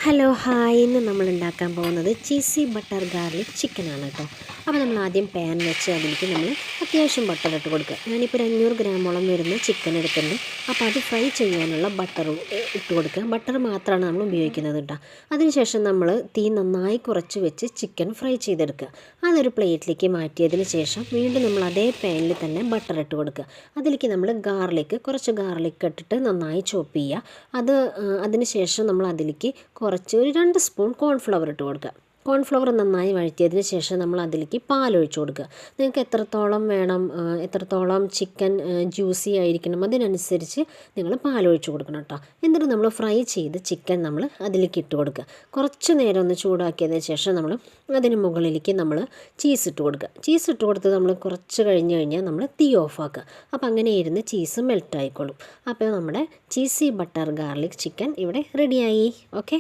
Hello hi ഇന്ന് നമ്മൾ ഉണ്ടാക്കാൻ പോകുന്നത് ചീസി ബട്ടർ ഗാർലിക് ചിക്കനാണ് കേട്ടോ. അപ്പോൾ നമ്മൾ ആദ്യം പാൻ വെച്ച് അതിലേക്ക് നമ്മൾ അത്യാവശ്യം ബട്ടർ ഇട്ട് കൊടുക്കുക. ഞാനിപ്പോൾ 500 ഗ്രാമോളം വരുന്ന ചിക്കൻ എടുത്തിട്ടുണ്ട്. അപ്പോൾ അത് ഫ്രൈ ചെയ്യാനുള്ള ബട്ടർ ഇട്ട് കൊടുക്കുക. ബട്ടർ മാത്രമാണ് നമ്മൾ ഉപയോഗിക്കുന്നത് കേട്ടോ. അതിനുശേഷം നമ്മൾ തീ നന്നായി കുറച്ച് വെച്ച് ചിക്കൻ ഫ്രൈ ചെയ്തെടുക്കുക. അതൊരു പ്ലേറ്റിലേക്ക് മാറ്റിയതിന് ശേഷം വീണ്ടും നമ്മൾ അതേ പാനിൽ തന്നെ ബട്ടർ ഇട്ട് കൊടുക്കുക. അതിലേക്ക് നമ്മൾ കുറച്ച് ഗാർലിക് ഇട്ടിട്ട് നന്നായി ചോപ്പ് ചെയ്യുക. അതിന് ശേഷം നമ്മൾ അതിലേക്ക് ഒരു 2 സ്പൂൺ കോൺഫ്ലവർ ഇട്ട് കൊടുക്കുക. കോൺഫ്ലവർ നന്നായി വഴറ്റിയതിന് ശേഷം നമ്മൾ അതിലേക്ക് പാലൊഴിച്ച് കൊടുക്കുക. നിങ്ങൾക്ക് എത്രത്തോളം വേണം, എത്രത്തോളം ചിക്കൻ ജ്യൂസി ആയിരിക്കണം അതിനനുസരിച്ച് നിങ്ങൾ പാലൊഴിച്ച് കൊടുക്കണം കേട്ടോ. എന്നിട്ട് നമ്മൾ ഫ്രൈ ചെയ്ത് ചിക്കൻ നമ്മൾ അതിലേക്ക് ഇട്ട് കൊടുക്കുക. കുറച്ച് നേരം ഒന്ന് ചൂടാക്കിയതിന് ശേഷം നമ്മൾ അതിന് മുകളിലേക്ക് നമ്മൾ ചീസ് ഇട്ട് കൊടുക്കുക. ചീസ് ഇട്ട് കൊടുത്ത് നമ്മൾ കുറച്ച് കഴിഞ്ഞാൽ നമ്മൾ തീ ഓഫാക്കുക. അപ്പോൾ അങ്ങനെ ഇരുന്ന് ചീസ് മെൽറ്റ് ആയിക്കോളും. അപ്പോൾ നമ്മുടെ ചീസി ബട്ടർ ഗാർലിക് ചിക്കൻ ഇവിടെ റെഡിയായി. ഓക്കെ.